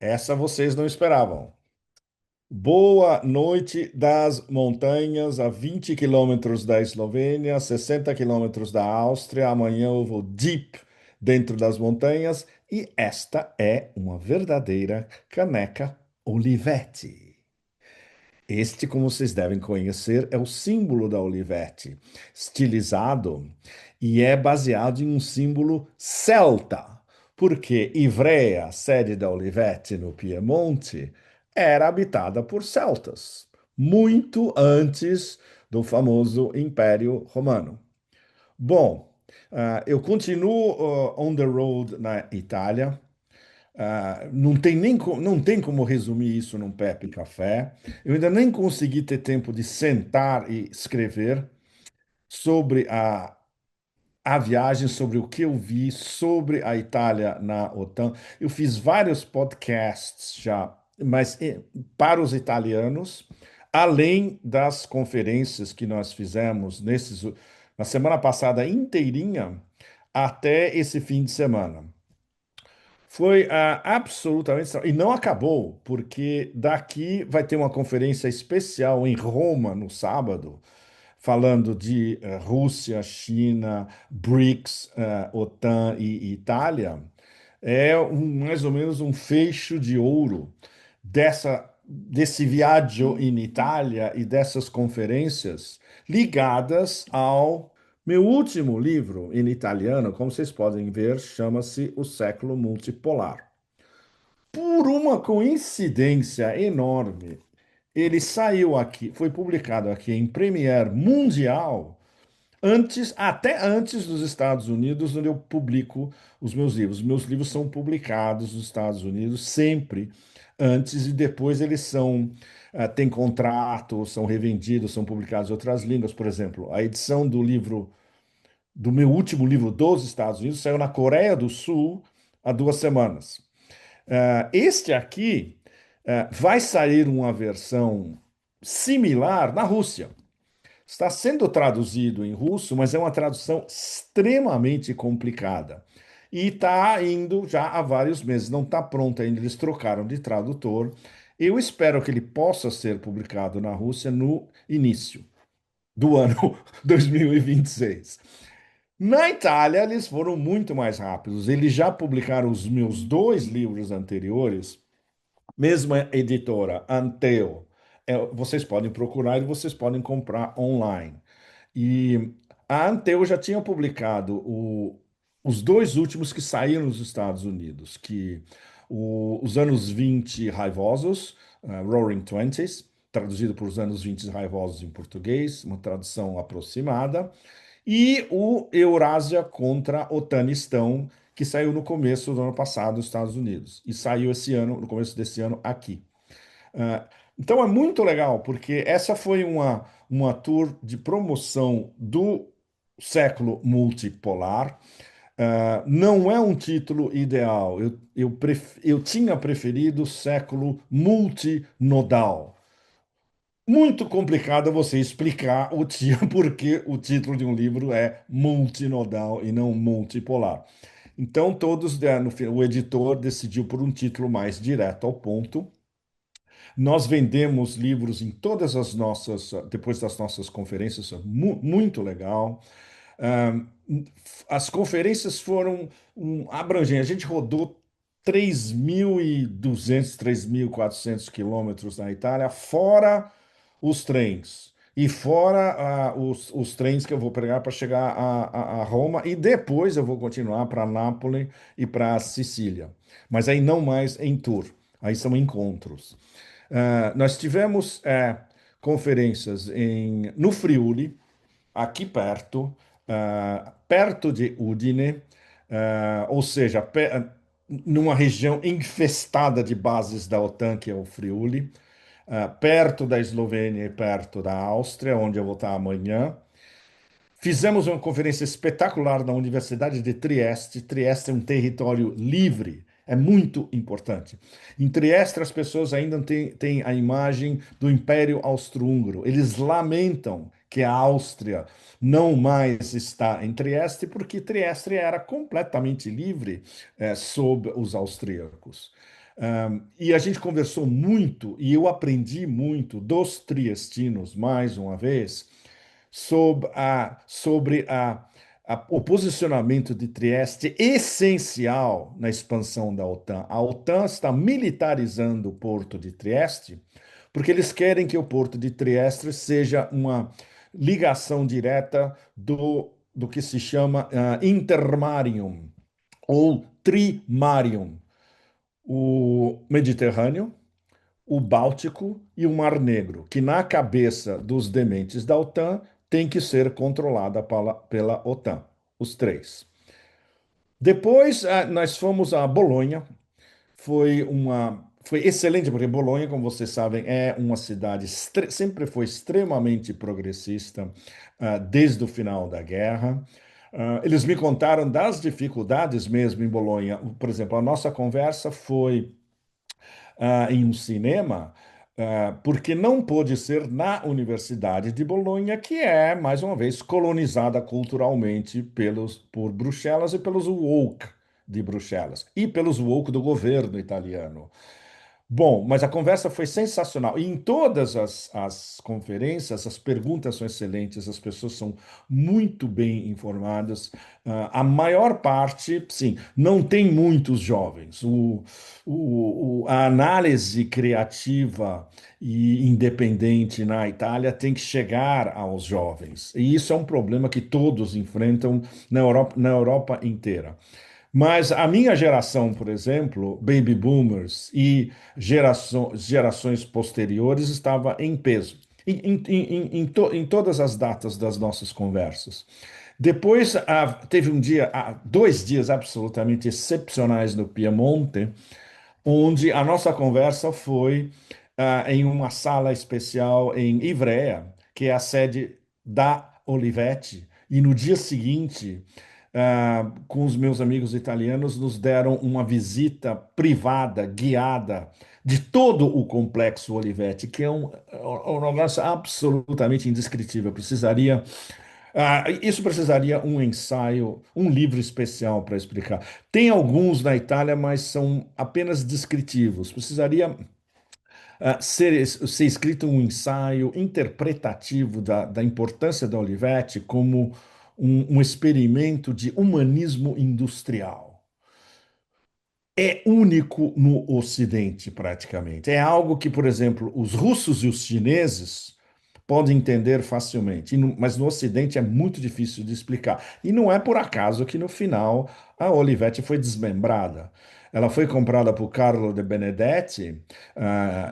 Essa vocês não esperavam. Boa noite das montanhas, a 20 quilômetros da Eslovênia, 60 quilômetros da Áustria. Amanhã eu vou deep dentro das montanhas e esta é uma verdadeira caneca Olivetti. Este, como vocês devem conhecer, é o símbolo da Olivetti, estilizado e é baseado em um símbolo celta, porque Ivrea, sede da Olivetti no Piemonte, era habitada por celtas, muito antes do famoso Império Romano. Bom, eu continuo on the road na Itália. Não tem como resumir isso num Pepe Café. Eu ainda nem consegui ter tempo de sentar e escrever sobre a viagem, sobre o que eu vi, sobre a Itália na OTAN. Eu fiz vários podcasts já, mas para os italianos, além das conferências que nós fizemos na semana passada inteirinha, até esse fim de semana. Foi absolutamente. E não acabou, porque daqui vai ter uma conferência especial em Roma no sábado, falando de Rússia, China, BRICS, OTAN e Itália. Mais ou menos um fecho de ouro desse viaggio in Itália e dessas conferências ligadas ao meu último livro em italiano, como vocês podem ver, chama-se O Século Multipolar. Por uma coincidência enorme, ele saiu aqui, foi publicado aqui em Premiere Mundial até antes dos Estados Unidos, onde eu publico os meus livros. Os meus livros são publicados nos Estados Unidos sempre antes e depois eles têm contrato, são revendidos, são publicados em outras línguas. Por exemplo, a edição do meu último livro dos Estados Unidos saiu na Coreia do Sul há 2 semanas. Este aqui vai sair uma versão similar na Rússia. Está sendo traduzido em russo, mas é uma tradução extremamente complicada. E está indo já há vários meses, não está pronto ainda, eles trocaram de tradutor. Eu espero que ele possa ser publicado na Rússia no início do ano 2026. Na Itália, eles foram muito mais rápidos. Eles já publicaram os meus dois livros anteriores, mesma editora, Anteo. Vocês podem procurar e vocês podem comprar online. E a Anteu já tinha publicado os dois últimos que saíram nos Estados Unidos, os anos 20 raivosos, Roaring Twenties, traduzido por os anos 20 raivosos em português, uma tradução aproximada, e o Eurásia contra Otanistão, que saiu no começo do ano passado nos Estados Unidos, e saiu esse ano, no começo desse ano, aqui. Ah, então é muito legal, porque essa foi uma tour de promoção do século multipolar. Não é um título ideal. Eu tinha preferido o século multinodal. Muito complicado você explicar porque o título de um livro é multinodal e não multipolar. Então, o editor decidiu por um título mais direto ao ponto. Nós vendemos livros em todas as depois das nossas conferências, muito legal. Ah, as conferências foram abrangentes. A gente rodou 3.200, 3.400 quilômetros na Itália, fora os trens. E fora os trens que eu vou pegar para chegar a Roma, e depois eu vou continuar para Nápoles e para Sicília. Mas aí não mais em tour, aí são encontros. Nós tivemos conferências no Friuli, aqui perto, perto de Udine, ou seja, numa região infestada de bases da OTAN, que é o Friuli, perto da Eslovênia e perto da Áustria, onde eu vou estar amanhã. Fizemos uma conferência espetacular na Universidade de Trieste. Trieste é um território livre, é muito importante. Em Trieste, as pessoas ainda têm a imagem do Império Austro-Húngaro. Eles lamentam que a Áustria não mais está em Trieste, porque Trieste era completamente livre sob os austríacos. E a gente conversou muito, e eu aprendi muito dos triestinos, mais uma vez, o posicionamento de Trieste essencial na expansão da OTAN. A OTAN está militarizando o porto de Trieste, porque eles querem que o porto de Trieste seja uma ligação direta do que se chama Intermarium ou Trimarium, o Mediterrâneo, o Báltico e o Mar Negro, que na cabeça dos dementes da OTAN tem que ser controlada pela OTAN, os três. Depois, nós fomos a Bolonha. Foi excelente, porque Bolonha, como vocês sabem, é uma cidade, sempre foi extremamente progressista, desde o final da guerra. Eles me contaram das dificuldades mesmo em Bolonha. Por exemplo, a nossa conversa foi em um cinema, porque não pôde ser na Universidade de Bolonha, que é, mais uma vez, colonizada culturalmente por Bruxelas e pelos woke de Bruxelas e pelos woke do governo italiano. Bom, mas a conversa foi sensacional. E em todas as conferências, as perguntas são excelentes, as pessoas são muito bem informadas. A maior parte, sim, não tem muitos jovens. A análise criativa e independente na Itália tem que chegar aos jovens. E isso é um problema que todos enfrentam na Europa inteira. Mas a minha geração, por exemplo, baby boomers e gerações posteriores, estava em peso, em todas as datas das nossas conversas. Depois, teve dois dias absolutamente excepcionais no Piemonte, onde a nossa conversa foi em uma sala especial em Ivrea, que é a sede da Olivetti, e no dia seguinte, com os meus amigos italianos, nos deram uma visita privada, guiada, de todo o complexo Olivetti, que é um negócio absolutamente indescritível. Isso precisaria um ensaio, um livro especial para explicar. Tem alguns na Itália, mas são apenas descritivos. Precisaria ser escrito um ensaio interpretativo da importância da Olivetti como um experimento de humanismo industrial. É único no Ocidente, praticamente. É algo que, por exemplo, os russos e os chineses podem entender facilmente, mas no Ocidente é muito difícil de explicar. E não é por acaso que no final a Olivetti foi desmembrada. Ela foi comprada por Carlo de Benedetti,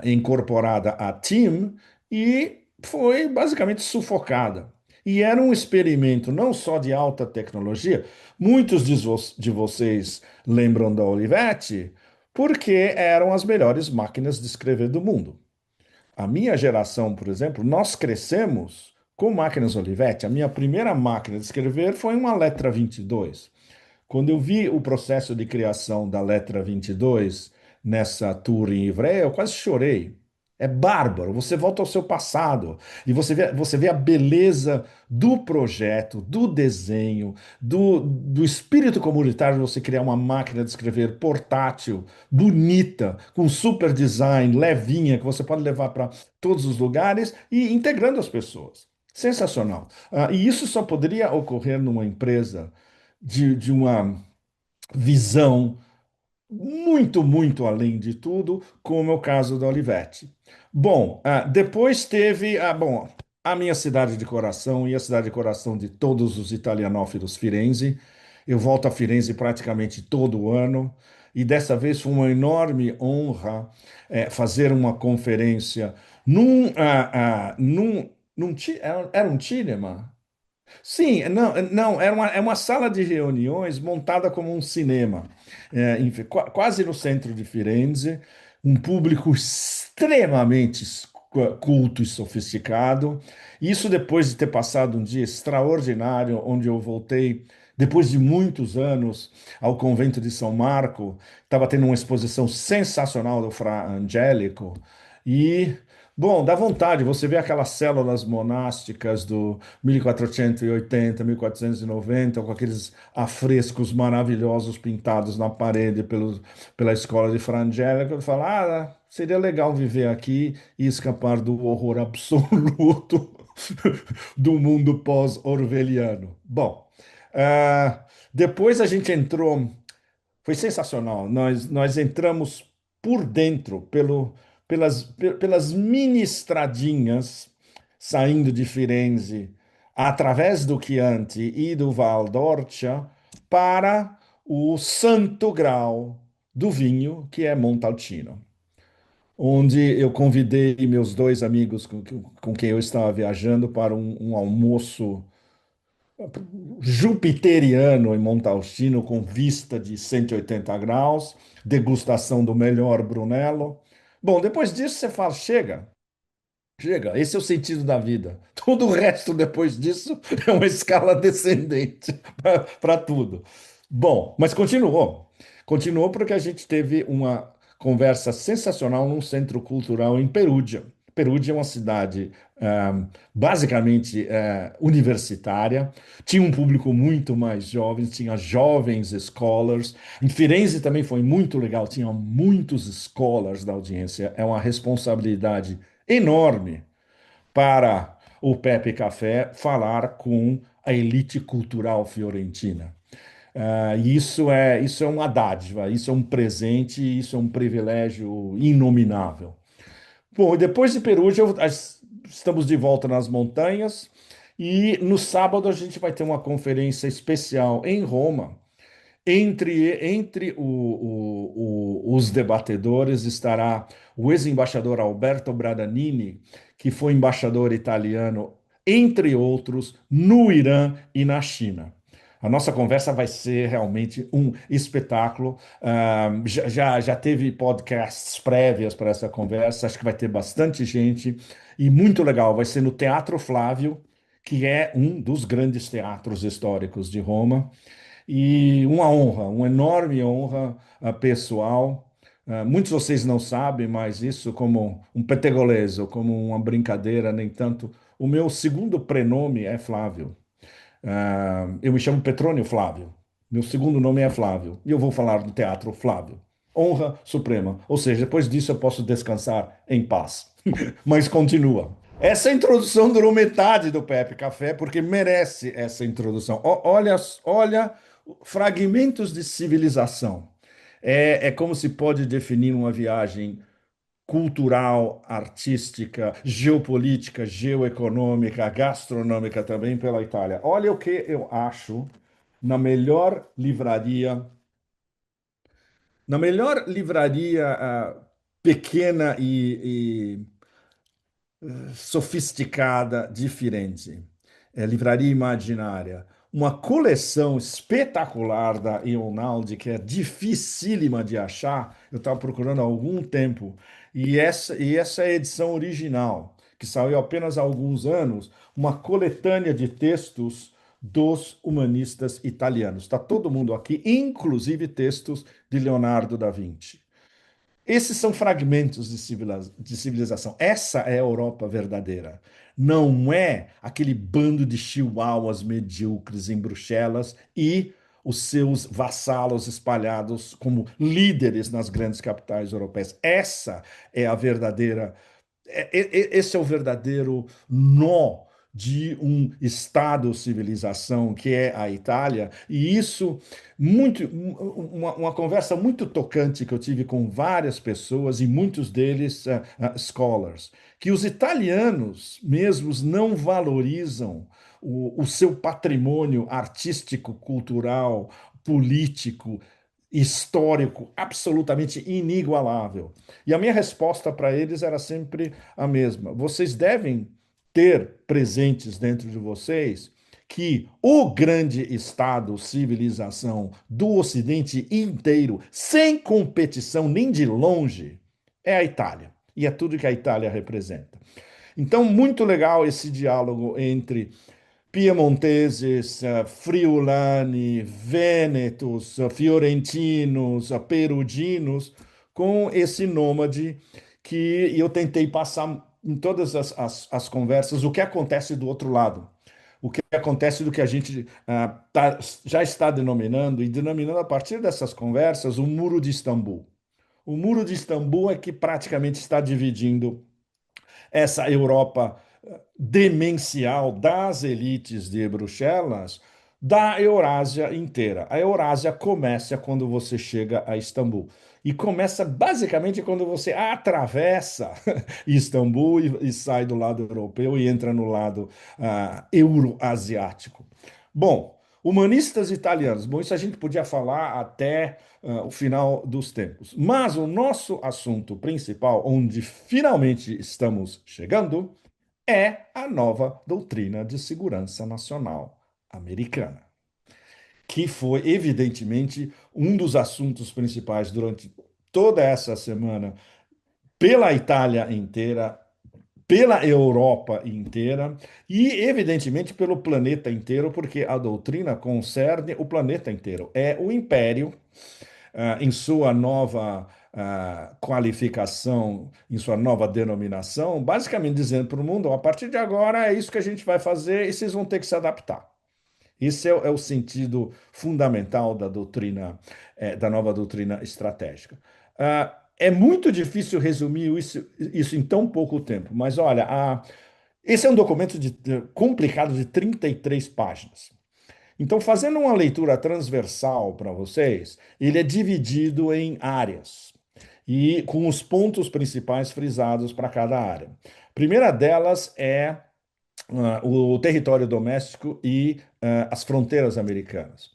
incorporada à TIM e foi basicamente sufocada. E era um experimento não só de alta tecnologia, muitos de vocês lembram da Olivetti porque eram as melhores máquinas de escrever do mundo. A minha geração, por exemplo, nós crescemos com máquinas Olivetti. A minha primeira máquina de escrever foi uma Letra 22. Quando eu vi o processo de criação da Letra 22 nessa tour em Ivrea, eu quase chorei. É bárbaro. Você volta ao seu passado e você vê a beleza do projeto, do desenho, do espírito comunitário de você criar uma máquina de escrever portátil, bonita, com super design, levinha, que você pode levar para todos os lugares e integrando as pessoas. Sensacional. E isso só poderia ocorrer numa empresa de uma visão muito, muito além de tudo, como é o caso da Olivetti. Bom, depois teve a minha cidade de coração e a cidade de coração de todos os italianófilos, Firenze. Eu volto a Firenze praticamente todo ano. E dessa vez foi uma enorme honra fazer uma conferência era um cinema. Sim, não, não, é uma sala de reuniões montada como um cinema, quase no centro de Firenze, um público extremamente culto e sofisticado. Isso depois de ter passado um dia extraordinário, onde eu voltei, depois de muitos anos, ao convento de São Marco, estava tendo uma exposição sensacional do Fra Angelico, e Bom, dá vontade. Você vê aquelas células monásticas do 1480, 1490, com aqueles afrescos maravilhosos pintados na parede pela escola de Fra Angelico, e fala, seria legal viver aqui e escapar do horror absoluto do mundo pós-orwelliano. Bom, depois a gente entrou. Foi sensacional. Nós entramos por dentro, pelas mini estradinhas, saindo de Firenze, através do Chianti e do Val d'Orcia, para o Santo Grau do vinho, que é Montalcino, onde eu convidei meus dois amigos com quem eu estava viajando para um almoço jupiteriano em Montalcino, com vista de 180 graus, degustação do melhor Brunello. Bom, depois disso você fala, chega, chega, esse é o sentido da vida. Todo o resto depois disso é uma escala descendente para tudo. Bom, mas continuou. Continuou porque a gente teve uma conversa sensacional num centro cultural em Perúdia. Perúdia é uma cidade basicamente universitária, tinha um público muito mais jovem, tinha jovens scholars. Em Firenze também foi muito legal, tinha muitos scholars da audiência. É uma responsabilidade enorme para o Pepe Café falar com a elite cultural fiorentina. Isso é uma dádiva, isso é um presente, isso é um privilégio inominável. Bom, depois de Perugia, estamos de volta nas montanhas e no sábado a gente vai ter uma conferência especial em Roma. Entre os debatedores estará o ex-embaixador Alberto Bradanini, que foi embaixador italiano, entre outros, no Irã e na China. A nossa conversa vai ser realmente um espetáculo. Já teve podcasts prévias para essa conversa, acho que vai ter bastante gente e muito legal. Vai ser no Teatro Flávio, que é um dos grandes teatros históricos de Roma. E uma honra, uma enorme honra pessoal. Muitos de vocês não sabem, mas isso como um pettegolezzo, como uma brincadeira, nem tanto. O meu segundo prenome é Flávio. Eu me chamo Petrônio Flávio. Meu segundo nome é Flávio. E eu vou falar do Teatro Flávio. Honra suprema. Ou seja, depois disso eu posso descansar em paz. Mas continua. Essa introdução durou metade do Pepe Café, porque merece essa introdução. Olha, fragmentos de civilização. É como se pode definir uma viagem cultural, artística, geopolítica, geoeconômica, gastronômica também pela Itália. Olha o que eu acho na melhor livraria, na melhor livraria pequena e sofisticada de Firenze, Livraria Imaginária, uma coleção espetacular da Eonaldi, que é dificílima de achar, eu estava procurando há algum tempo, e essa é a edição original, que saiu apenas há alguns anos, uma coletânea de textos dos humanistas italianos. Está todo mundo aqui, inclusive textos de Leonardo da Vinci. Esses são fragmentos de civilização. Essa é a Europa verdadeira. Não é aquele bando de chihuahuas medíocres em Bruxelas e os seus vassalos espalhados como líderes nas grandes capitais europeias. Essa é a verdadeira esse é o verdadeiro nó de um Estado-civilização que é a Itália, e isso uma conversa muito tocante que eu tive com várias pessoas e muitos deles scholars, que os italianos mesmos não valorizam o seu patrimônio artístico, cultural, político, histórico absolutamente inigualável. E a minha resposta para eles era sempre a mesma. Vocês devem ter presentes dentro de vocês que o grande Estado, civilização do Ocidente inteiro, sem competição nem de longe, é a Itália. E é tudo que a Itália representa. Então, muito legal esse diálogo entre piemonteses, friulani, vênetos, fiorentinos, peruginos, com esse nômade que eu tentei passar. em todas as conversas o que acontece do outro lado. O que acontece do que a gente já está denominando, e denominando a partir dessas conversas, o Muro de Istambul. O Muro de Istambul é que praticamente está dividindo essa Europa demencial das elites de Bruxelas da Eurásia inteira. A Eurásia começa quando você chega a Istambul. E começa basicamente quando você atravessa Istambul e sai do lado europeu e entra no lado euroasiático. Bom, humanistas italianos. Bom, isso a gente podia falar até o final dos tempos. Mas o nosso assunto principal, onde finalmente estamos chegando, é a nova doutrina de segurança nacional americana, que foi, evidentemente, um dos assuntos principais durante toda essa semana pela Itália inteira, pela Europa inteira e, evidentemente, pelo planeta inteiro, porque a doutrina concerne o planeta inteiro. É o império em sua nova qualificação, em sua nova denominação, basicamente dizendo para o mundo: a partir de agora é isso que a gente vai fazer e vocês vão ter que se adaptar. Esse é o sentido fundamental da doutrina, da nova doutrina estratégica. É muito difícil resumir isso em tão pouco tempo, mas olha, esse é um documento complicado de 33 páginas. Então, fazendo uma leitura transversal para vocês, ele é dividido em áreas e com os pontos principais frisados para cada área. A primeira delas é o território doméstico e as fronteiras americanas.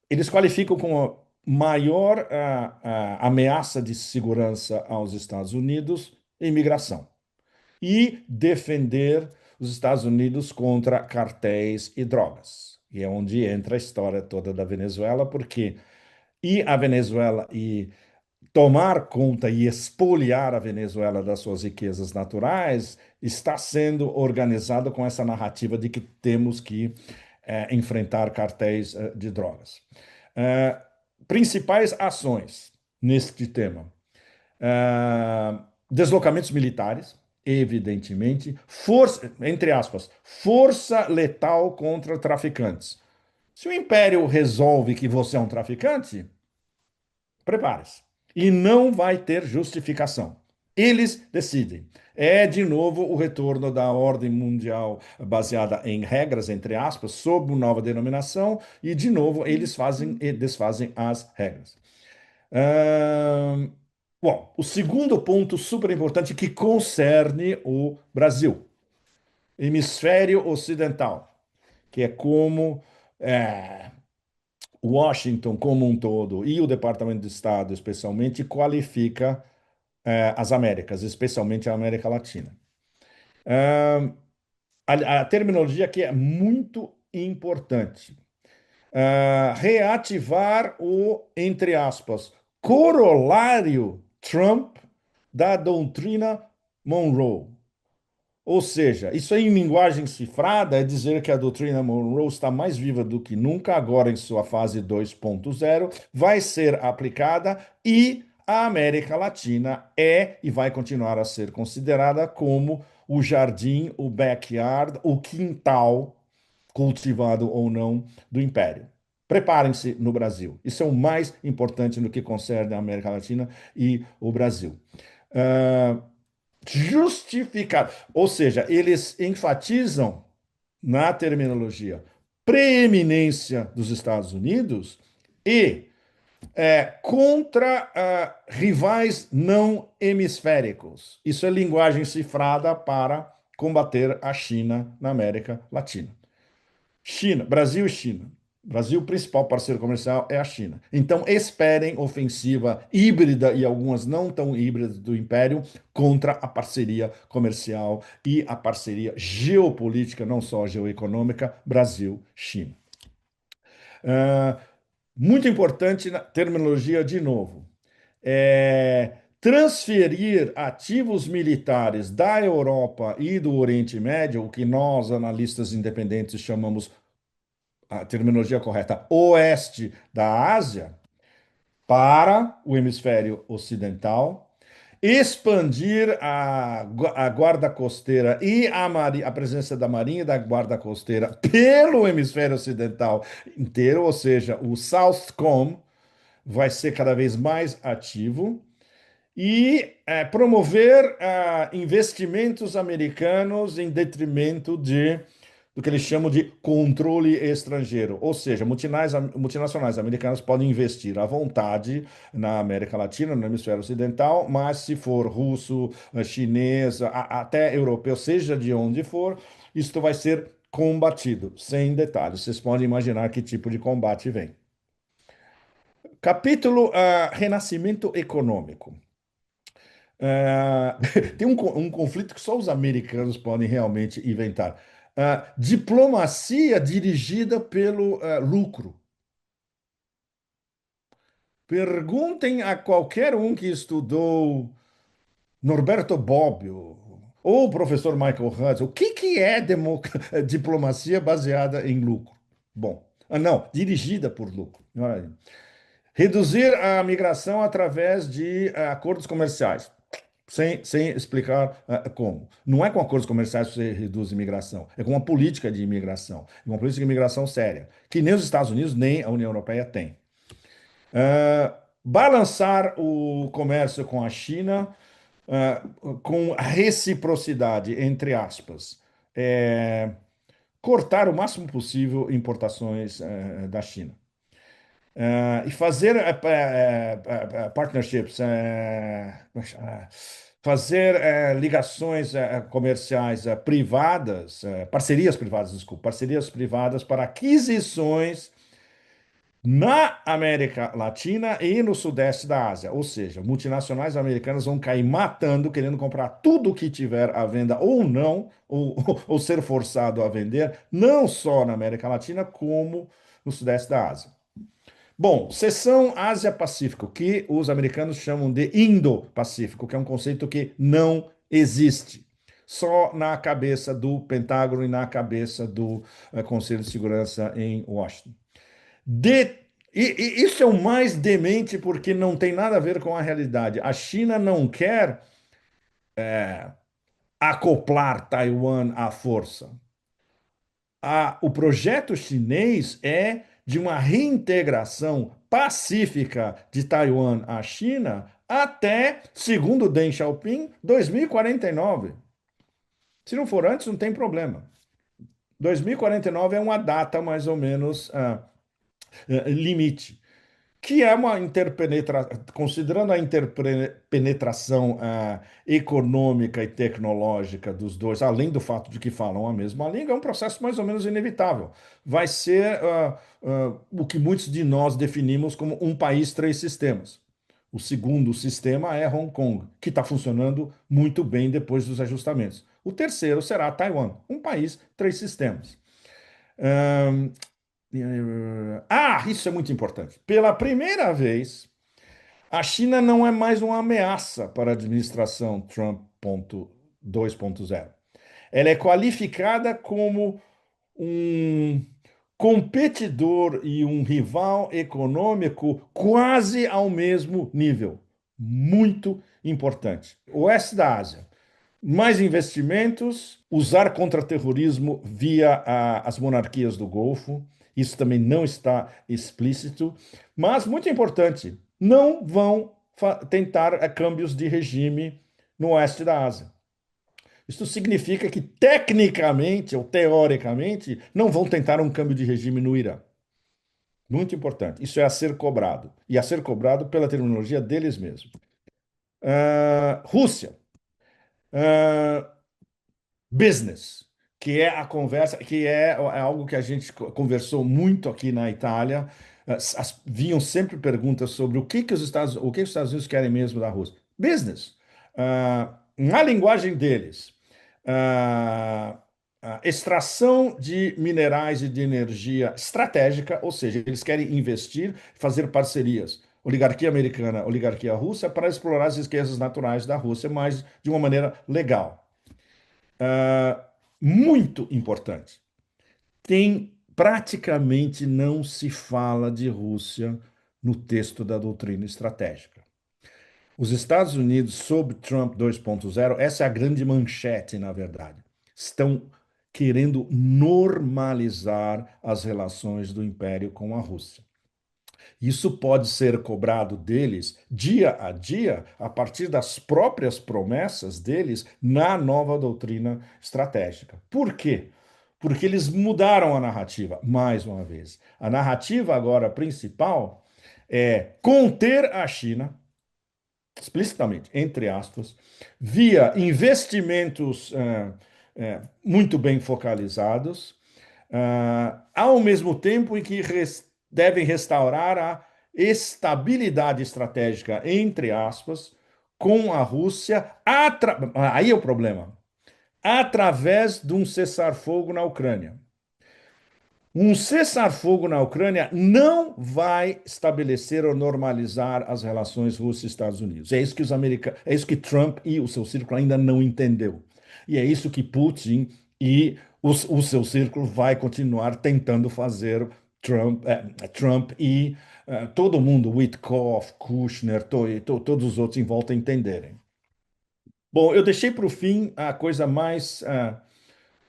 Eles qualificam como maior ameaça de segurança aos Estados Unidos imigração e defender os Estados Unidos contra cartéis e drogas. E é onde entra a história toda da Venezuela, porque a Venezuela e tomar conta e expoliar a Venezuela das suas riquezas naturais está sendo organizado com essa narrativa de que temos que enfrentar cartéis de drogas. Eh, Principais ações neste tema: deslocamentos militares, evidentemente, força, entre aspas, força letal contra traficantes. Se o Império resolve que você é um traficante, prepare-se. E não vai ter justificação. Eles decidem. É, de novo, o retorno da ordem mundial baseada em regras, entre aspas, sob uma nova denominação, e, de novo, eles fazem e desfazem as regras. Ahn, Bom, o segundo ponto super importante que concerne o Brasil, hemisfério ocidental, que é como Washington como um todo e o Departamento de Estado especialmente qualifica as Américas, especialmente a América Latina. Ahn, a terminologia aqui é muito importante. Reativar o, entre aspas, corolário Trump da doutrina Monroe. Ou seja, isso aí em linguagem cifrada é dizer que a doutrina Monroe está mais viva do que nunca, agora em sua fase 2.0, vai ser aplicada e a América Latina é e vai continuar a ser considerada como o jardim, o backyard, o quintal, cultivado ou não, do Império. Preparem-se no Brasil. Isso é o mais importante no que concerne a América Latina e o Brasil. Uh, Justificar, ou seja, eles enfatizam na terminologia preeminência dos Estados Unidos e contra rivais não hemisféricos. Isso é linguagem cifrada para combater a China na América Latina. China, Brasil e China. Brasil, o principal parceiro comercial é a China. Então, esperem ofensiva híbrida e algumas não tão híbridas do Império contra a parceria comercial e a parceria geopolítica, não só geoeconômica, Brasil-China. Uh, Muito importante na terminologia, de novo, transferir ativos militares da Europa e do Oriente Médio, o que nós, analistas independentes, chamamos a terminologia correta, oeste da Ásia, para o hemisfério ocidental expandir a guarda costeira e a presença da Marinha e da guarda costeira pelo hemisfério ocidental inteiro, ou seja, o Southcom vai ser cada vez mais ativo e promover investimentos americanos em detrimento do que eles chamam de controle estrangeiro. Ou seja, multinacionais americanas podem investir à vontade na América Latina, no hemisfério ocidental, mas se for russo, chinês, até europeu, seja de onde for, isto vai ser combatido, sem detalhes. Vocês podem imaginar que tipo de combate vem. Capítulo Renascimento Econômico. Tem um conflito que só os americanos podem realmente inventar. Diplomacia dirigida pelo lucro. Perguntem a qualquer um que estudou Norberto Bobbio ou o professor Michael Hudson, o que que é diplomacia baseada em lucro? Bom, não, dirigida por lucro. Olha aí. Reduzir a migração através de acordos comerciais. Sem explicar como. Não é com acordos comerciais que você reduz imigração, é com uma política de imigração, uma política de imigração séria, que nem os Estados Unidos nem a União Europeia tem. Balançar o comércio com a China com a reciprocidade, entre aspas. É, cortar o máximo possível importações da China. E fazer partnerships, fazer ligações comerciais privadas, parcerias privadas, desculpa, parcerias privadas para aquisições na América Latina e no Sudeste da Ásia. Ou seja, multinacionais americanas vão cair matando, querendo comprar tudo o que tiver à venda ou não, ou ser forçado a vender, não só na América Latina, como no Sudeste da Ásia. Bom, seção Ásia-Pacífico, que os americanos chamam de Indo-Pacífico, que é um conceito que não existe. Só na cabeça do Pentágono e na cabeça do Conselho de Segurança em Washington. De- isso é o mais demente porque não tem nada a ver com a realidade. A China não quer acoplar Taiwan à força. O projeto chinês é de uma reintegração pacífica de Taiwan à China até, segundo Deng Xiaoping, 2049. Se não for antes, não tem problema. 2049 é uma data mais ou menos limite, que é uma interpenetração, considerando a interpenetração econômica e tecnológica dos dois, além do fato de que falam a mesma língua, é um processo mais ou menos inevitável. Vai ser o que muitos de nós definimos como um país, três sistemas. O segundo sistema é Hong Kong, que está funcionando muito bem depois dos ajustamentos. O terceiro será Taiwan, um país, três sistemas. Isso é muito importante. Pela primeira vez, a China não é mais uma ameaça para a administração Trump 2.0. Ela é qualificada como um competidor e um rival econômico quase ao mesmo nível. Muito importante. Oeste da Ásia. Mais investimentos, usar contra-terrorismo via as monarquias do Golfo. Isso também não está explícito, mas muito importante, não vão tentar câmbios de regime no oeste da Ásia. Isso significa que, tecnicamente ou teoricamente, não vão tentar um câmbio de regime no Irã. Muito importante. Isso é a ser cobrado. E a ser cobrado pela terminologia deles mesmos. Rússia. Uh, business, que é a conversa, que é algo que a gente conversou muito aqui na Itália. Vinham sempre perguntas sobre o que os Estados Unidos querem mesmo da Rússia. Business. Na linguagem deles, a extração de minerais e de energia estratégica, ou seja, eles querem investir, fazer parcerias. Oligarquia americana, oligarquia russa, para explorar as riquezas naturais da Rússia, mas de uma maneira legal. Muito importante. Praticamente não se fala de Rússia no texto da doutrina estratégica. Os Estados Unidos, sob Trump 2.0, essa é a grande manchete, na verdade. Estão querendo normalizar as relações do Império com a Rússia. Isso pode ser cobrado deles dia a dia, a partir das próprias promessas deles na nova doutrina estratégica. Por quê? Porque eles mudaram a narrativa, mais uma vez. A narrativa agora principal é conter a China, explicitamente, entre aspas, via investimentos muito bem focalizados, ao mesmo tempo em que devem restaurar a estabilidade estratégica, entre aspas, com a Rússia, aí é o problema, através de um cessar-fogo na Ucrânia. Um cessar-fogo na Ucrânia não vai estabelecer ou normalizar as relações Rússia e Estados Unidos. É isso que os americanos, é isso que Trump e o seu círculo ainda não entendeu. E é isso que Putin e o seu círculo vai continuar tentando fazer Trump e todo mundo, Witkoff, Kushner, todos os outros em volta entenderem. Bom, eu deixei para o fim a coisa mais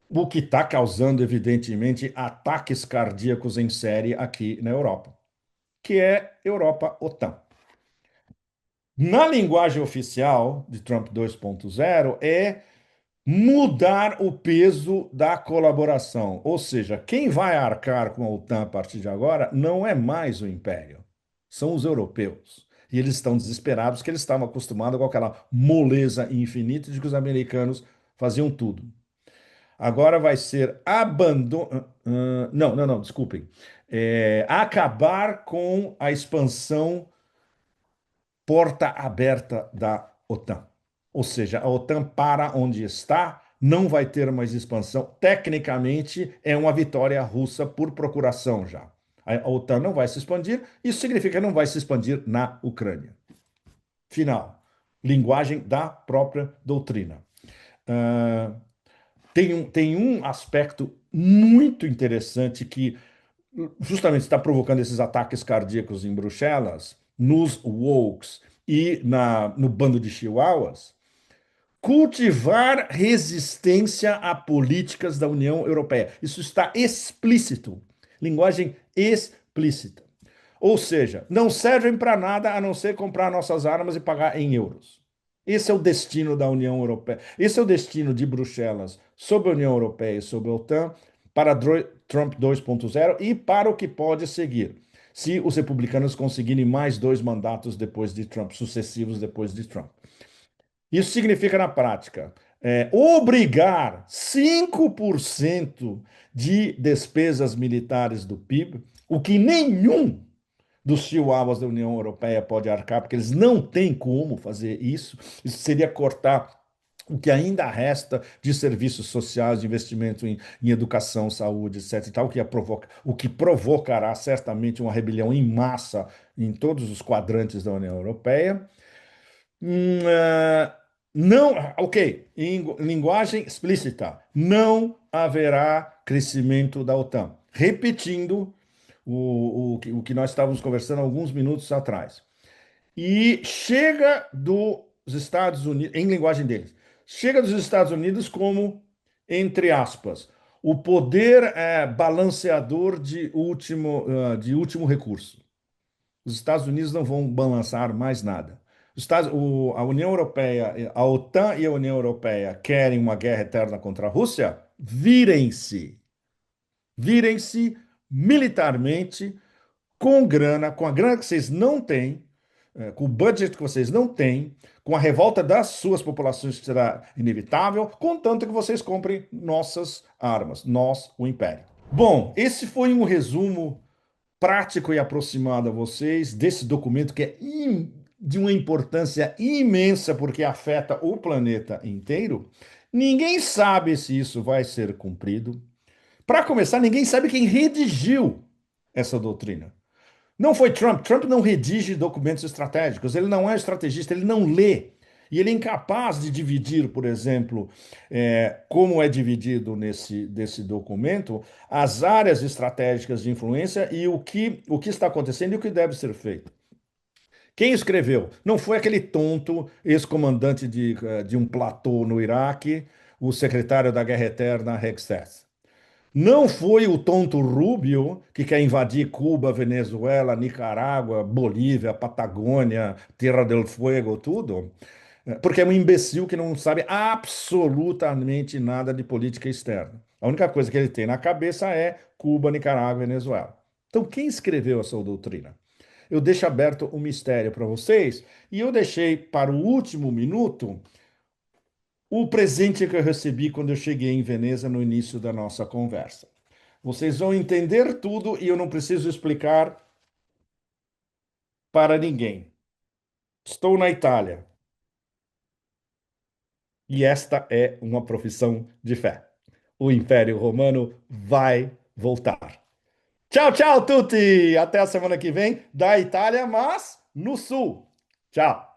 o que está causando, evidentemente, ataques cardíacos em série aqui na Europa, que é Europa-OTAN. Na linguagem oficial de Trump 2.0 é mudar o peso da colaboração, ou seja, quem vai arcar com a OTAN a partir de agora não é mais o Império, são os europeus. E eles estão desesperados porque eles estavam acostumados com aquela moleza infinita de que os americanos faziam tudo. Agora vai ser abandono. Não, não, não, desculpem. Acabar com a expansão porta aberta da OTAN. Ou seja, a OTAN para onde está, não vai ter mais expansão. Tecnicamente, é uma vitória russa por procuração já. A OTAN não vai se expandir, isso significa que não vai se expandir na Ucrânia. Final. Linguagem da própria doutrina. Uh, tem um aspecto muito interessante que justamente está provocando esses ataques cardíacos em Bruxelas, nos wokes e no bando de chihuahuas, cultivar resistência a políticas da União Europeia. Isso está explícito, linguagem explícita. Ou seja, não servem para nada a não ser comprar nossas armas e pagar em euros. Esse é o destino da União Europeia. Esse é o destino de Bruxelas sobre a União Europeia e sobre a OTAN para Trump 2.0 e para o que pode seguir, se os republicanos conseguirem mais dois mandatos depois de Trump, sucessivos depois de Trump. Isso significa, na prática, obrigar 5% de despesas militares do PIB, o que nenhum dos chihuahuas da União Europeia pode arcar, porque eles não têm como fazer isso. Isso seria cortar o que ainda resta de serviços sociais, de investimento em educação, saúde, etc. E tal, o que provocará certamente uma rebelião em massa em todos os quadrantes da União Europeia. Não, ok, em linguagem explícita, não haverá crescimento da OTAN. Repetindo o que nós estávamos conversando alguns minutos atrás. E chega dos Estados Unidos, em linguagem deles, chega dos Estados Unidos como, entre aspas, o poder balanceador de último recurso. Os Estados Unidos não vão balançar mais nada. A União Europeia, a OTAN e a União Europeia querem uma guerra eterna contra a Rússia? Virem-se. Virem-se militarmente, com a grana que vocês não têm, com o budget que vocês não têm, com a revolta das suas populações que será inevitável, contanto que vocês comprem nossas armas, nós, o Império. Bom, esse foi um resumo prático e aproximado a vocês desse documento que é de uma importância imensa porque afeta o planeta inteiro. Ninguém sabe se isso vai ser cumprido. Para começar, ninguém sabe quem redigiu essa doutrina. Não foi Trump. Trump não redige documentos estratégicos. Ele não é estrategista, ele não lê. E ele é incapaz de dividir, por exemplo, como é dividido desse documento, as áreas estratégicas de influência e o que está acontecendo e o que deve ser feito. Quem escreveu? Não foi aquele tonto ex-comandante de um platô no Iraque, o secretário da Guerra Eterna, Hegseth. Não foi o tonto Rubio que quer invadir Cuba, Venezuela, Nicarágua, Bolívia, Patagônia, Terra del Fuego, tudo. Porque é um imbecil que não sabe absolutamente nada de política externa. A única coisa que ele tem na cabeça é Cuba, Nicarágua e Venezuela. Então, quem escreveu essa doutrina? Eu deixo aberto o mistério para vocês e eu deixei para o último minuto o presente que eu recebi quando eu cheguei em Veneza no início da nossa conversa. Vocês vão entender tudo e eu não preciso explicar para ninguém. Estou na Itália e esta é uma profissão de fé. O Império Romano vai voltar. Tchau, tchau, Tuti! Até a semana que vem da Itália, mas no sul. Tchau.